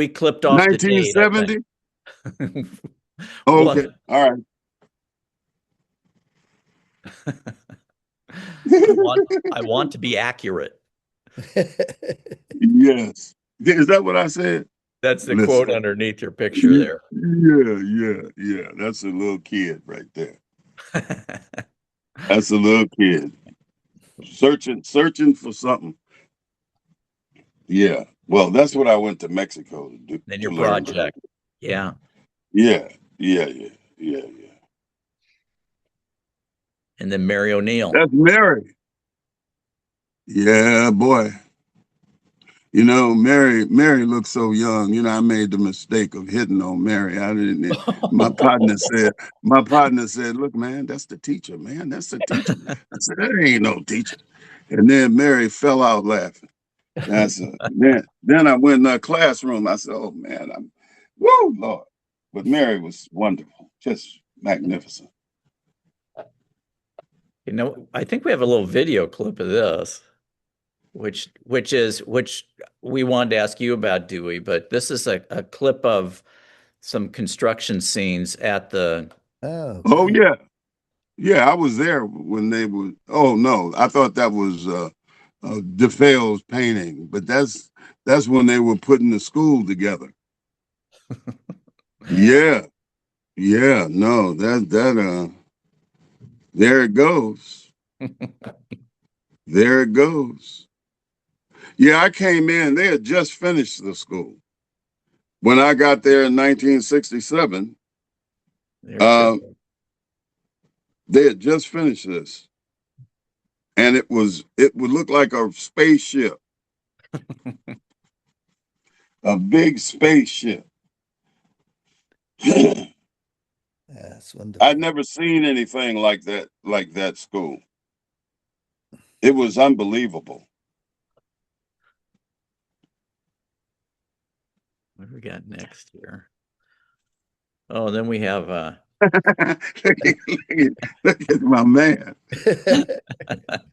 clipped off 1970? The date. Okay. All right. I want to be accurate. Yes. Is that what I said? That's the quote underneath your picture there. Yeah. That's a little kid right there. That's a little kid. Searching for something. Yeah. Well, that's what I went to Mexico to do. Then your project. Yeah. Yeah. And then Mary O'Neill. That's Mary. Yeah, boy. You know, Mary looks so young. You know, I made the mistake of hitting on Mary. I didn't. My partner said, "Look, man, that's the teacher, man. That's the teacher." I said, "That ain't no teacher." And then Mary fell out laughing. Then I went in the classroom. I said, "Oh man, woo, Lord." But Mary was wonderful, just magnificent. You know, I think we have a little video clip of this, which we wanted to ask you about, Dewey, but this is a clip of some construction scenes at the. Oh yeah. Yeah, I was there when they were. Oh no, I thought that was DeFale's painting, but that's when they were putting the school together. Yeah. No, there it goes. There it goes. Yeah, I came in. They had just finished the school when I got there in 1967. They had just finished this. And it would look like a spaceship. A big spaceship. That's wonderful. I'd never seen anything like that school. It was unbelievable. What do we got next here? Oh, then we have look at my man.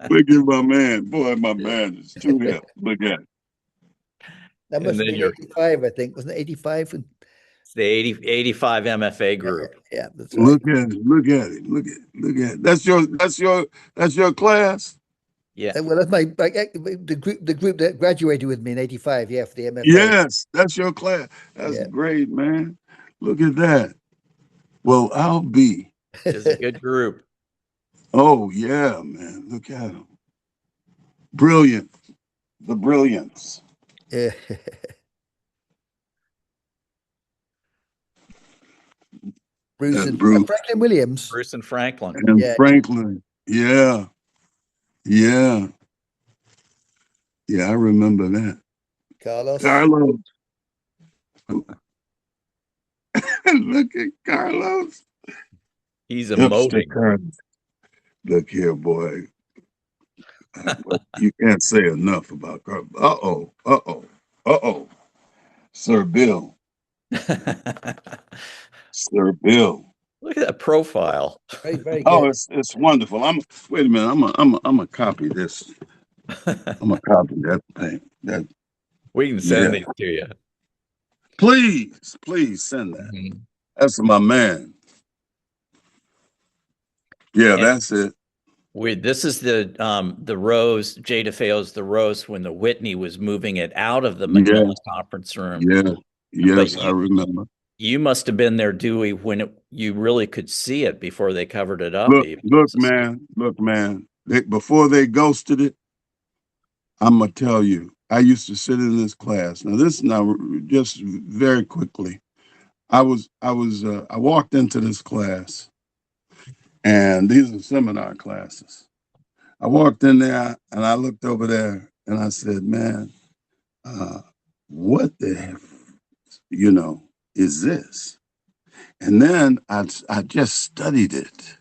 Look at my man. Boy, my man is too hip. Look at it. That must have been 85, I think. Wasn't it 85? It's the 85 MFA group. Yeah, that's right. Look at it. That's your class? Yeah. Well, that's the group that graduated with me in 85, yeah, for the MFA. Yes, that's your class. That's great, man. Look at that. Well, I'll be. It's a good group. Oh, yeah, man. Look at them. Brilliant. The brilliance. Yeah. Bruce And and Bruce Franklin Williams. Bruce and Franklin. and Yeah, Franklin. Yeah, yeah, yeah. I remember that. Carlos. Carlos. Look at Carlos. He's Hipster emoting. Carlos. Look here, boy. But you can't say enough about Carlos. Uh-oh. Uh-oh. Uh-oh. Sir Bill. Sir Bill. Look at that profile. Very, very Oh, good. it's wonderful. Wait a minute. I'm a copy this. I'm a copy that thing. That We can yeah. send these to you. Please send that. Mhm. That's my man. Yeah, And that's it. this is the Rose, Jay DeFeo's the Rose when the Whitney was moving it out of the Yeah, Macmillan conference room. yeah, But yes, I remember. you must have been there, Dewey, when you really could see it before they covered it up Look, even. look, man, look, man. Before they ghosted it, I'm gonna tell you. I used to sit in this class. Now, this now just very quickly. I walked into this class, and these are seminar classes. I walked in there, and I looked over there, and I said, "Man, uh, what the heck, you know, is this?" And then I just studied it,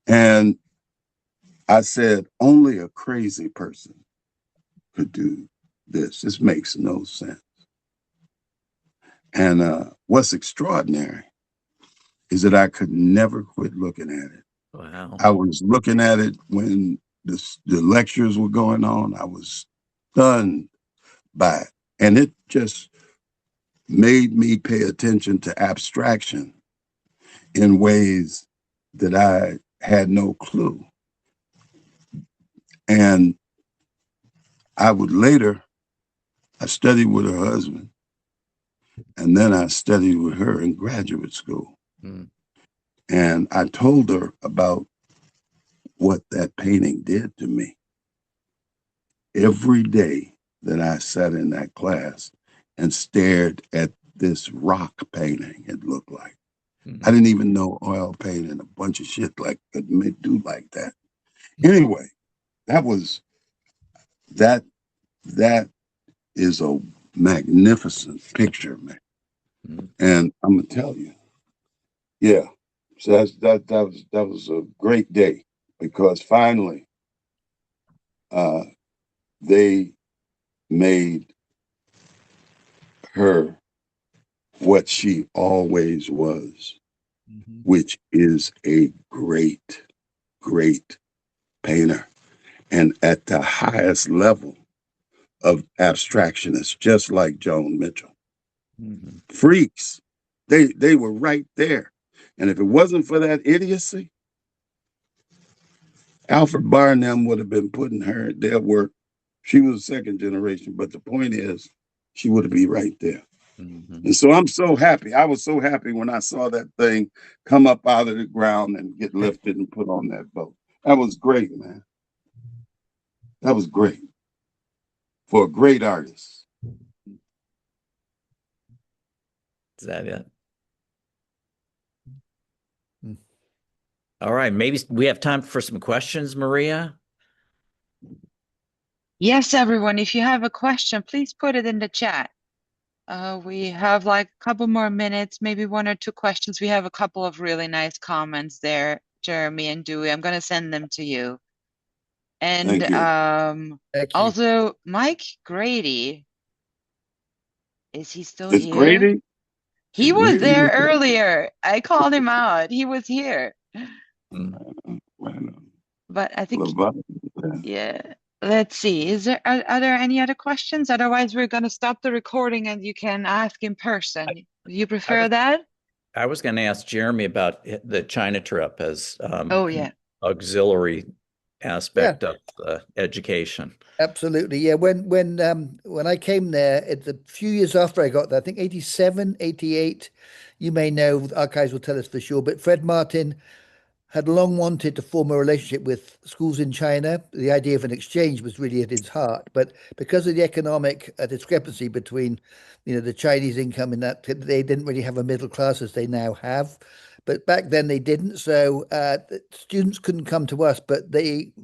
and I said, "Only a crazy person could do this. This makes no sense." And what's extraordinary is that I could never quit looking at it. Wow. I was looking at it when the lectures were going on. I was stunned by it. And it just made me pay attention to abstraction in ways that I had no clue. And I would later, I studied with her husband, and then I studied with her in graduate school. Mm. And I told her about what that painting did to me. Every day that I sat in that class and stared at this rock painting, it looked like. I Mm. didn't even know oil paint and a bunch of shit like could do like that. Anyway, that was that that is a magnificent picture, man. Mm. And I'm gonna tell you, yeah. So that was a great day because finally they made her what she always was, Mhm. which is a great, great painter. And at the highest level of abstractionists, just like Joan Mitchell. Mhm. Freaks. They were right there. And if it wasn't for that idiocy, Alfred Barnum would have been putting her at their work. She was second generation, but the point is, she would be right there. Mhm. And so I'm so happy. I was so happy when I saw that thing come up out of the ground and get lifted and put on that boat. That was great, man. That was great for a great artist. Is that it? Mm. All right. Maybe we have time for some questions, Maria. Yes, everyone, if you have a question, please put it in the chat. We have like a couple more minutes, maybe one or two questions. We have a couple of really nice comments there, Jeremy and Dewey. I'm going to send them to you. And Thank you. Thank you. also, Mike Grady, is he still It's here? Grady. He was Grady. there earlier. I called him out. He was here. Mm. But I think, yeah. Let's see. Are there any other questions? Otherwise, we're going to stop the recording and you can ask in person. Do you I prefer was that? I was going to ask Jeremy about the China trip as Oh, an yeah. auxiliary Yeah, aspect of education. absolutely. Yeah, when I came there, it's a few years after I got there, I think 87, 88. You may know, the archives will tell us for sure, but Fred Martin had long wanted to form a relationship with schools in China. The idea of an exchange was really at its heart, but because of the economic discrepancy between, the Chinese income and that, they didn't really have a middle class as they now have. But back then they didn't, so students couldn't come to us. But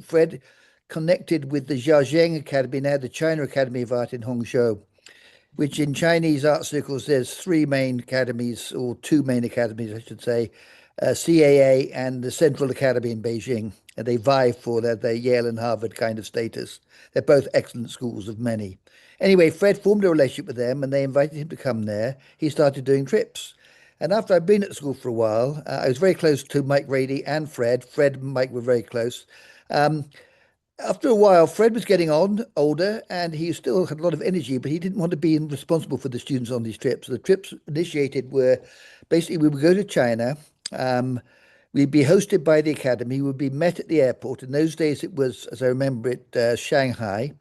Fred connected with the Jiaozheng Academy, now the China Academy of Art in Hangzhou, which in Chinese art circles, there's three main academies, or two main academies, I should say, CAA and the Central Academy in Beijing. And they vie for their Yale and Harvard kind of status. They're both excellent schools of many. Anyway, Fred formed a relationship with them and they invited him to come there. He started doing trips. And after I'd been at the school for a while, I was very close to Mike Rady and Fred. Fred and Mike were very close. After a while, Fred was getting older and he still had a lot of energy, but he didn't want to be responsible for the students on these trips. The trips initiated were basically we would go to China. We'd be hosted by the academy. We'd be met at the airport. In those days, it was, as I remember it, Shanghai.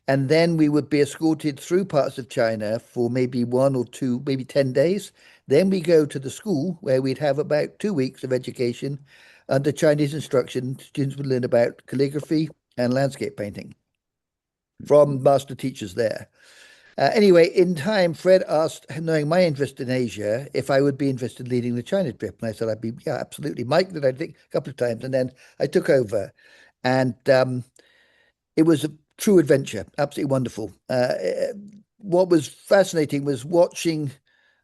And then we would be escorted through parts of China for maybe 1 or 2, maybe 10 days. Then we go to the school where we'd have about 2 weeks of education under Chinese instruction. Students would learn about calligraphy and landscape painting from master teachers there. Anyway, in time, Fred asked, knowing my interest in Asia, if I would be interested in leading the China trip. And I said, I'd be, yeah, absolutely. Mike did, I think, a couple of times. And then I took over. And it was a true adventure, absolutely wonderful. What was fascinating was watching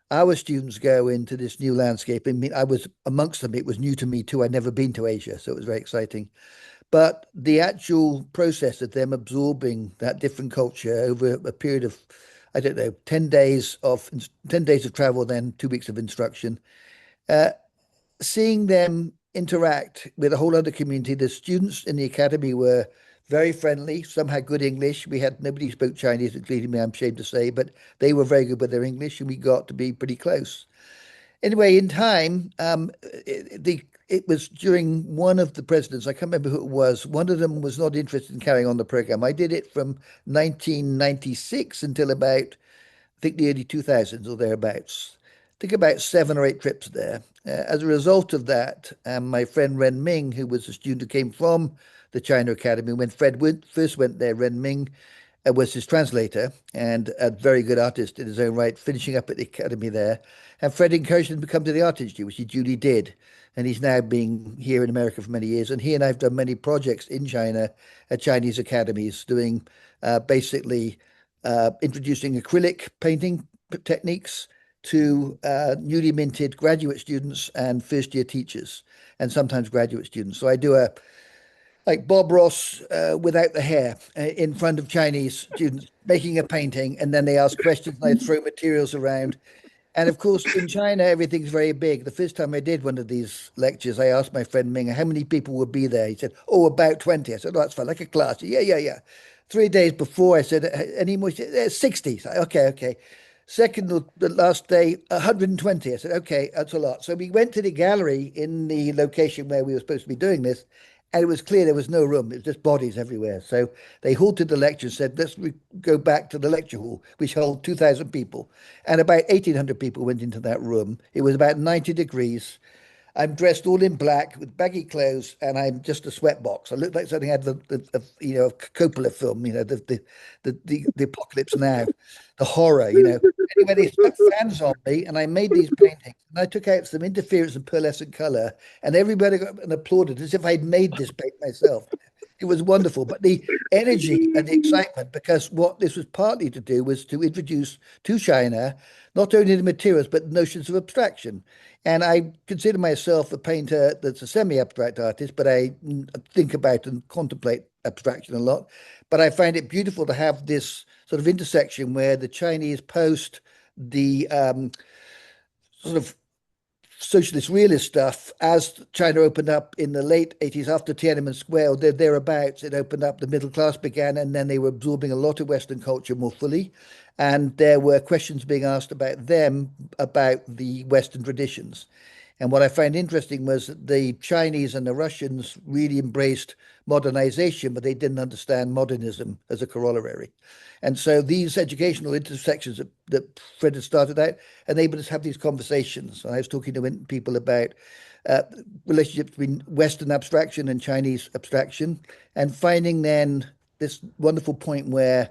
our students go into this new landscape. I mean, I was amongst them. It was new to me too. I'd never been to Asia, so it was very exciting. But the actual process of them absorbing that different culture over a period of, I don't know, 10 days of travel, then 2 weeks of instruction, seeing them interact with a whole other community. The students in the academy were very friendly. Some had good English. We had nobody who spoke Chinese, including me, I'm ashamed to say, but they were very good with their English, and we got to be pretty close. Anyway, in time, it was during one of the presidents, I can't remember who it was. One of them was not interested in carrying on the program. I did it from 1996 until about, I think, the early 2000s or thereabouts. I think about 7 or 8 trips there. As a result of that, my friend Ren Ming, who was a student who came from the China Academy, when Fred first went there, Ren Ming was his translator and a very good artist in his own right, finishing up at the academy there. And Fred encouraged him to come to the Art Institute, which he duly did. And he's now been here in America for many years. And he and I have done many projects in China at Chinese academies, doing basically introducing acrylic painting techniques to newly minted graduate students and first year teachers, and sometimes graduate students. So I do like Bob Ross without the hair in front of Chinese students making a painting, and then they ask questions and I throw materials around. And of course, in China, everything's very big. The first time I did one of these lectures, I asked my friend Ming, how many people would be there? He said, oh, about 20. I said, oh, that's fine, like a class. Yeah, yeah, yeah. 3 days before, I said, any more? He said, 60. So, okay, okay. Second, the last day, 120. I said, okay, that's a lot. So we went to the gallery in the location where we were supposed to be doing this, and it was clear there was no room. It was just bodies everywhere. So they halted the lecture and said, let's go back to the lecture hall, which held 2,000 people. And about 1,800 people went into that room. It was about 90 degrees. I'm dressed all in black with baggy clothes, and I'm just a sweatbox. I look like something out of a Coppola film, the apocalypse now, the horror. Anyway, they stuck fans on me, and I made these paintings. And I took out some interference and pearlescent color, and everybody got and applauded as if I'd made this paint myself. It was wonderful, but the energy and the excitement, because what this was partly to do was to introduce to China not only the materials but notions of abstraction. And I consider myself a painter that's a semi-abstract artist, but I think about and contemplate abstraction a lot. But I find it beautiful to have this sort of intersection where the Chinese post the sort of socialist realist stuff as China opened up in the late 80s after Tiananmen Square, or thereabouts. It opened up, the middle class began, and then they were absorbing a lot of Western culture more fully. And there were questions being asked about them, about the Western traditions. And what I find interesting was that the Chinese and the Russians really embraced modernization, but they didn't understand modernism as a corollary. And so these educational intersections that Fred had started out enabled us to have these conversations. And I was talking to people about relationship between Western abstraction and Chinese abstraction, and finding then this wonderful point where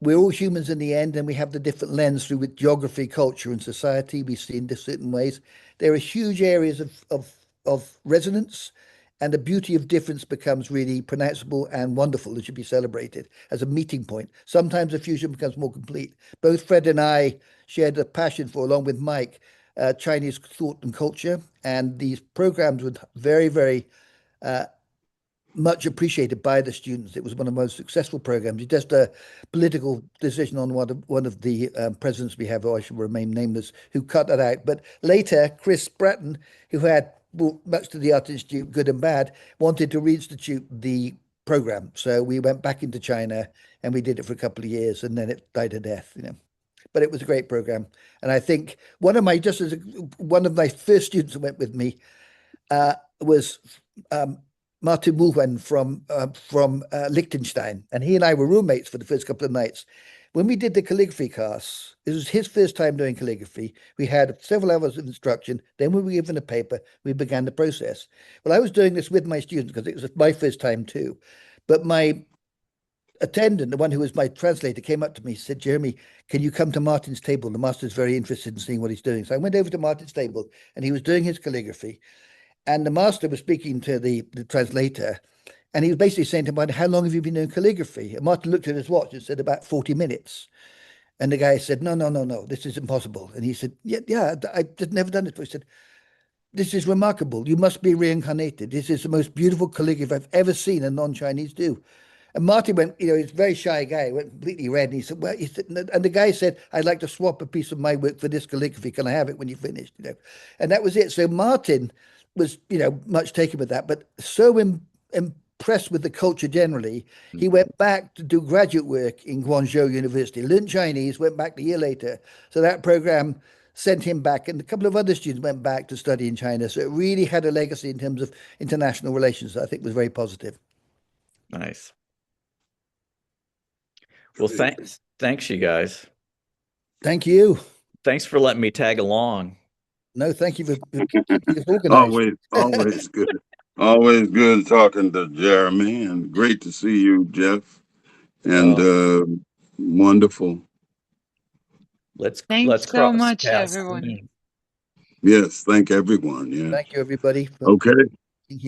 we're all humans in the end, and we have the different lens through with geography, culture, and society we see in certain ways. There are huge areas of resonance, and the beauty of difference becomes really pronounceable and wonderful and should be celebrated as a meeting point. Sometimes the fusion becomes more complete. Both Fred and I shared a passion for, along with Mike, Chinese thought and culture, and these programs were very, very much appreciated by the students. It was one of the most successful programs. It's just a political decision on one of the presidents we have, or I should remain nameless, who cut that out. But later, Chris Bratton, who had brought much to the Art Institute, good and bad, wanted to reinstitute the program. So we went back into China and we did it for a couple of years, and then it died a death, you know. But it was a great program. And I think one of my first students who went with me was Martin Mulwen from Liechtenstein, and he and I were roommates for the first couple of nights. When we did the calligraphy class, it was his first time doing calligraphy. We had several hours of instruction. Then we were given a paper. We began the process. Well, I was doing this with my students because it was my first time too. But my attendant, the one who was my translator, came up to me and said, "Jeremy, can you come to Martin's table? The master's very interested in seeing what he's doing." So I went over to Martin's table, and he was doing his calligraphy. And the master was speaking to the translator, and he was basically saying to him, "How long have you been doing calligraphy?" And Martin looked at his watch and said, "About 40 minutes. And the guy said, no, this is impossible." And he said, yeah, I've just never done it before. He said, "This is remarkable. You must be reincarnated. This is the most beautiful calligraphy I've ever seen a non-Chinese do." And Marty went, he's a very shy guy, went completely red. And he said, and the guy said, "I'd like to swap a piece of my work for this calligraphy. Can I have it when you're finished?" And that was it. So Martin was, much taken with that, but so impressed with the culture generally, he went back to do graduate work in Guangzhou University, learned Chinese, went back a year later. So that program sent him back, and a couple of other students went back to study in China. So it really had a legacy in terms of international relations that I think was very positive. Nice. Well, thanks, you guys. Thank you. Thanks for letting me tag along. No, thank you for keeping us organized. Always good. Always good talking to Jeremy, and great to see you, Jeff. And wonderful. Let's Thanks so cross much, paths everyone. soon. Yes, thank everyone. Yeah. Thank you, everybody. Okay.